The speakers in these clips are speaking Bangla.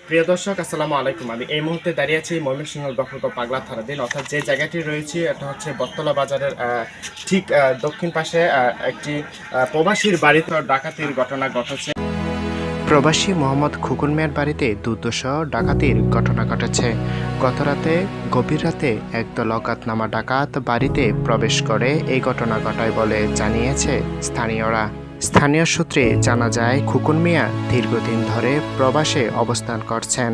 প্রিয় দর্শক, আসসালামু আলাইকুম। আমি এই মুহূর্তে দাঁড়িয়ে আছি ময়মনসিংহ দখলগড় পাগলা থানাধীন, অর্থাৎ যে জায়গাটি রয়েছে এটা হচ্ছে বটতলা বাজারের ঠিক দক্ষিণ পাশে একটি প্রবাসীর বাড়িতে ডাকাতির ঘটনা ঘটেছে। প্রবাসী মোহাম্মদ খুকুন মিয়ার বাড়িতে দুর্ধর্ষ ডাকাতির ঘটনা ঘটেছে। গতরাতে গভীর রাতে একদল অজ্ঞাতনামা ডাকাত বাড়িতে প্রবেশ করে এই ঘটনা ঘটায় বলে জানিয়েছে স্থানীয়রা। স্থানীয় সূত্রে জানা যায়, খুকুন মিয়া দীর্ঘদিন ধরে প্রবাসে অবস্থান করছেন।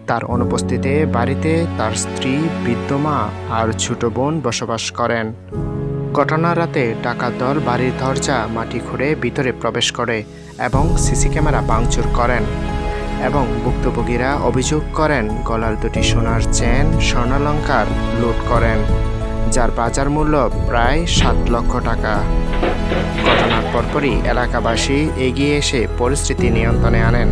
তার অনুপস্থিতিতে বাড়িতে তার স্ত্রী, বৃদ্ধ মা আর ছোট বোন বসবাস করেন। ঘটনার রাতে ডাকাত দল বাড়ির দরজা মাটি খুঁড়ে ভিতরে প্রবেশ করে এবং সিসি ক্যামেরা ভাঙচুর করেন এবং ভুক্তভোগীরা অভিযোগ করেন গলার দুটি সোনার চেন, স্বর্ণালংকার লুট করেন, যার বাজার মূল্য প্রায় 7 লক্ষ টাকা। ঘটনার পরপরই এলাকাবাসী এগিয়ে এসে পরিস্থিতি নিয়ন্ত্রণে আনেন।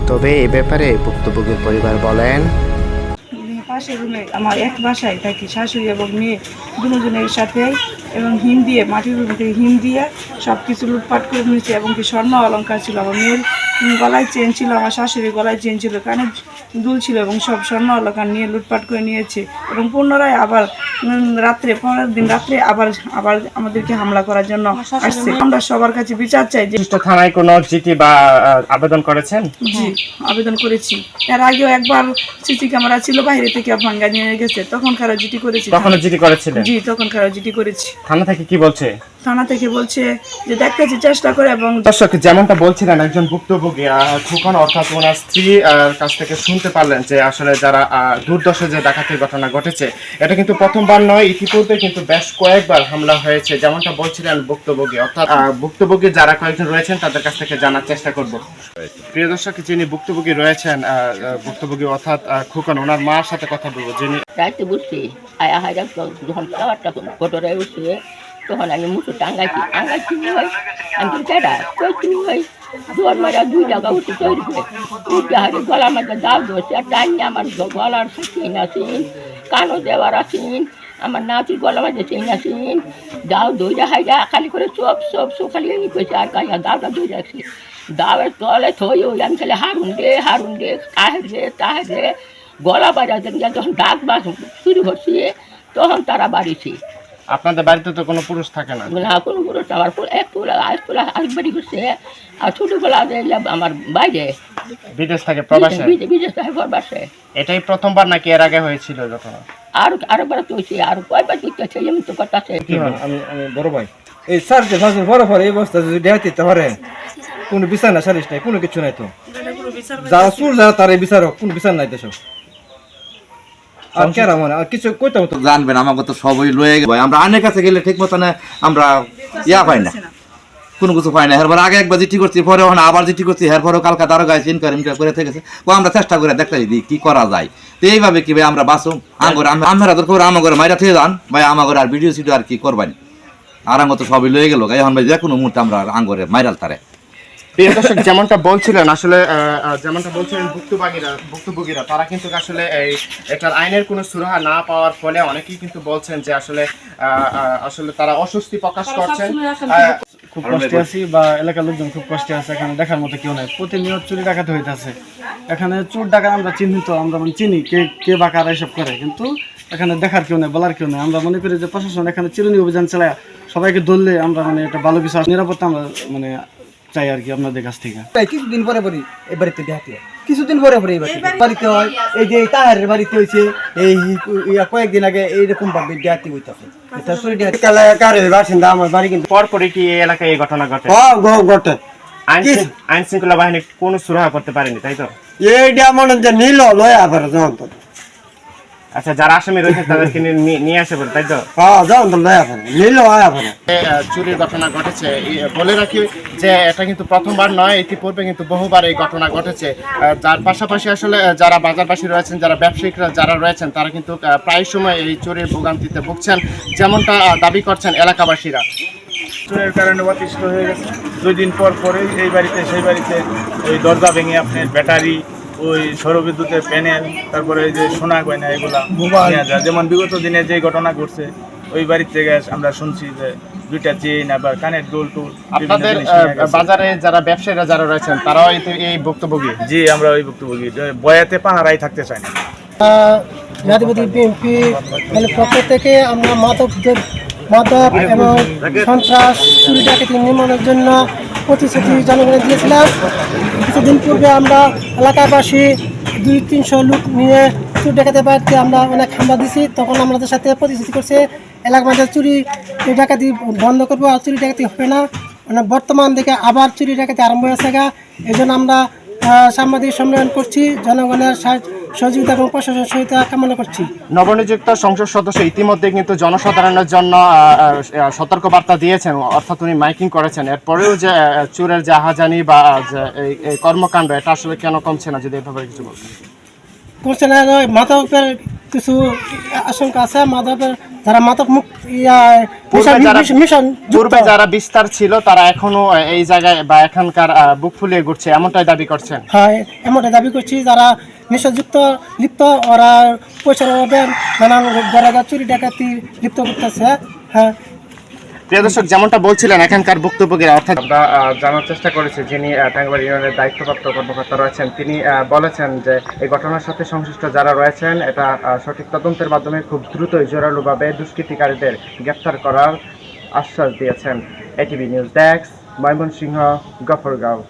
তবে এ ব্যাপারে ভুক্তভোগীর পরিবার বলেন, পাশের রুমে আমার এক বাসায় থাকি, শাশুড়ি এবং মেয়ে দুজনের সাথে, এবং হিম দিয়ে মাটির রুম থেকে হিম দিয়ে সব কিছু লুটপাট করে নিয়েছে। এবং কি স্বর্ণ অলংকার ছিল, আমার মেয়ের গলায় চেন ছিল, আমার শাশুড়ির গলায় চেন ছিল, কানে দুল ছিল, এবং সব স্বর্ণ অলংকার নিয়ে লুটপাট করে নিয়েছে। এবং পুনরায় আবার পরের দিন রাত্রে আবার আমাদেরকে হামলা করার জন্য আসছে। আমরা সবার কাছে বিচার চাই যে থানায় কোনো চিঠি বা আবেদন করেছেন? জি, আবেদন করেছি। এর আগেও একবার সিসি ক্যামেরা ছিল, বাইরে থেকে ভাঙ্গা নিয়ে গেছে, তখন কারো জিটি করেছি। তখনও জিডি করেছিলেন? জি, তখন কারো জিটি করেছি। থানা থেকে কি বলছে? থানা থেকে বলছে যে দেখতেছি চেষ্টা করে। এবং দর্শক, যেমনটা বলছিলেন একজন ভুক্তভোগী খুকন অর্থাৎ ওনার স্ত্রী কাছ থেকে শুনতে পারলেন যে আসলে যারা দুর্দশ যে ডাকাতির ঘটনা ঘটেছে, এটা কিন্তু প্রথমবার নয়, ইতিপূর্বে কিন্তু বেশ কয়েকবার হামলা হয়েছে। যেমনটা বলছিলেন ভুক্তভোগী, অর্থাৎ ভুক্তভোগী যারা কয়েকজন রয়েছেন তাদের কাছ থেকে জানার চেষ্টা করব। প্রিয় দর্শক, যিনি ভুক্তভোগী রয়েছেন, ভুক্তভোগী অর্থাৎ খুকন, ওনার মার সাথে কথা বলবো। যিনি রাইতে বসছি, আয়া হাজার যখন খাওয়ারটা ফটোরায় উঠছে, তখন আমি মুসু টাঙ্গাইছি হয়, আমি তো কেডা তুমি হয় জোর মারা 2 জায়গা উঠে তৈরি করে উঠে হারে গলার মধ্যে দাও ধরছে, আর টাইনি আমার গলার চেন আছেন, কানও দেওয়ার আছেন, আমার নাতির গলার মধ্যে চেন আছেন, দাও দইরা হাইরা খালি করে সব খালি এমনি করেছে। আর কাইয়া দাওটা দই রাখছি, দাওয়ের তলে থই ওই আমি খালি হারুন দে তাহের রে গলা বাজাতে যখন ডাক বাস শুরু করছে, তখন তারা বাড়িছে। আপনাদের বাড়িতে তো কোনো পুরুষ থাকে না? না, কোনো পুরুষ, আমার এক তোলা আরেক বাড়ি করছে, আর ছোটবেলা আমার বাইরে বিদেশ থাকে, প্রবাসে? বিদেশ থাকে প্রবাসে। এটাই প্রথমবার নাকি এর আগে হয়েছিল ঘটনা? আরেকবার চলছে, আর কয়বার চলতেছে, আমি তো করতেছে। আমি বড় ভাই, এই স্যার যে বড় পরে এই অবস্থা যদি দেখাতে পারে, কোনো বিচার না, সালিশ নাই, কোনো কিছু নাই। তো যারা চুর যারা তারা বিচার হোক, কোনো বিচার নাই দেশ। আর কেরা মনে আর কিছু কইতে হতো জানবেন, আমাকে তো সবই লয়ে গেছে। আমরা আইনের কাছে গেলে ঠিক মতো আমরা পাই না, কোনো কিছু পাই না। এরপর আগে একবার জিটি করছি, পরে ওখানে আবার জিটি করছি, এরপরেও কালকা তারও গাছ ইনকার করে থেকেছে। আমরা চেষ্টা করে দেখতে দিই কি করা যায়। তো এইভাবে কি ভাই আমরা বাঁচুম? আমরা তো করে আমার মাইরা থেকে যান ভাই, আমার আর ভিডিও সিডিও আর কি করবানি। আর আমার তো সবই লয়ে গেল, এখন ভাই যে কোনো মুহূর্তে আমরা আঙ্গরে মাইরাল তারে। প্রিয় দর্শক, যেমনটা বলছিলেন আসলে ভুক্তভোগীরা তারা কিন্তু আসলে এটার আইনের কোনো সুরাহা না পাওয়ার ফলে অনেকেই কিন্তু বলছেন যে আসলে তারা অস্বস্তি প্রকাশ করছেন। খুব কষ্টে আছি, বা এলাকার লোকজন খুব কষ্টে আছে। এখানে দেখার মতো কেউ নাই, প্রতিনিয়ত চুরি ডাকাতি হইতেছে। এখানে চোর ডাকাত আমরা চিহ্নিত, আমরা চিনি কে বা কারা এসব করে, কিন্তু এখানে দেখার কেউ নেই, বলার কেউ নেই। আমরা মনে করি যে প্রশাসন এখানে চিরুনি অভিযান চালায় সবাইকে ধরলে আমরা এটা ভালো কিছু নিরাপত্তা আমরা চাই আর কি আপনাদের কাছ থেকে। কিছুদিন পরে পরে এই বাড়িতে দেখাতে হয়, কিছুদিন পরে পরে এই বাড়িতে হয়। এই যে তাহারের বাড়িতে হয়েছে এই কয়েকদিন আগে এইরকম ভাবে দেখাতে হইতেছে। বাসিন্দা আমার বাড়ি কিন্তু পরপরই কি এই এলাকায় এই ঘটনা ঘটে? ঘটে। আইন শৃঙ্খলা বাহিনী কোনো সুরাহা করতে পারেনি, তাই তো? এইটা মনে যে নিল লয় আবার যখন। আচ্ছা, যারা আসামি রয়েছে তাদেরকে নিয়ে আসে বলে, তাই তো? চুরির ঘটনা ঘটেছে, বলে রাখি যে এটা কিন্তু প্রথমবার নয়, ইতিপূর্বে কিন্তু বহুবার এই ঘটনা ঘটেছে। যার পাশাপাশি আসলে যারা বাজারবাসী রয়েছেন, যারা ব্যবসায়িকরা যারা রয়েছেন, তারা কিন্তু প্রায় সময় এই চুরির ভোগান্তিতে ভুগছেন, যেমনটা দাবি করছেন এলাকাবাসীরা। চোরের কারণে অতিষ্ঠ হয়ে গেছে। 2 দিন পর পরেই এই বাড়িতে সেই বাড়িতে ওই দরজা ভেঙে আপনার ব্যাটারি, ওই সৌরবিদ্যুতের প্যানেল, তারপরে এই যে সোনা গয়না এগুলা নিয়ে যায়। যেমন বিগত দিনে যে ঘটনা ঘটছে ওই বাড়ির থেকে আমরা শুনছি যে 2টা চেইন, আবার কানের দুল টুল আপনাদের বাজারে যারা ব্যবসায়ীরা যারা রয়েছেন তারাও এই ভুক্তভোগী? জি, আমরা ওই ভুক্তভোগী। বয়াতে পাহারাই থাকতে চাই না। জাতীয়বাদী বিএনপি পক্ষ থেকে আমরা মাদক এবং সন্ত্রাস চুরি ডাকাতি নির্মূলের জন্য প্রতিশ্রুতি জনগণে দিয়েছিলাম। কিছুদিন পূর্বে আমরা এলাকাবাসী 200-300 লোক নিয়ে চুরি ডাকাতি বাড়িতে আমরা অনেক হামলা দিছি। তখন আমাদের সাথে প্রতিশ্রুতি করছে এলাকার মধ্যে চুরি ডাকাতি বন্ধ করবো, আর চুরি ডাকাতি হবে না। মানে বর্তমান দিকে আবার চুরি ডাকাতি আরম্ভ হয়েছে। এই জন্য আমরা সাংবাদিক সম্মেলন করছি, জনগণের সহযোগিতা এবং প্রশাসনের সহযোগিতা কামনা করছি। নবনিযুক্ত সংসদ সদস্য ইতিমধ্যে কিন্তু জনসাধারণের জন্য সতর্কবার্তা দিয়েছেন, অর্থাৎ উনি মাইকিং করেছেন। এরপরেও যে চোরের যে আহাজানি বা এই কর্মকাণ্ড, এটা আসলে কেন কমছে না, যদি এভাবে কিছু বলতেন? করছে না, মাদকের কিছু আশঙ্কা আছে। মাদকের যারা মাদক মুক্ত মিশন পূর্বে যারা বিস্তার ছিল তারা এখনো এই জায়গায় বা এখানকার বুক ফুলিয়ে ঘুরছে, এমনটাই দাবি করছেন? হ্যাঁ, এমনটাই দাবি করছি। যারা নেশাযুক্ত লিপ্ত, ওরা পয়সার অভাবে নানান গড়াগা চুরি ডাকাতি লিপ্ত করতেছে। হ্যাঁ, প্রিয় দর্শক, যেমনটা বলছিলেন এখানকার ভুক্তভোগীরা, অর্থাৎ আমরা জানার চেষ্টা করেছি যিনি টাঙ্গাইল ইউনিয়নের দায়িত্বপ্রাপ্ত কর্মকর্তা রয়েছেন, তিনি বলেছেন যে এই ঘটনার সাথে সংশ্লিষ্ট যারা রয়েছেন এটা সঠিক তদন্তের মাধ্যমে খুব দ্রুতই জোরালোভাবে দুষ্কৃতিকারীদের গ্রেফতার করার আশ্বাস দিয়েছেন। ATV news desk, Mymensingh, Gafargaon.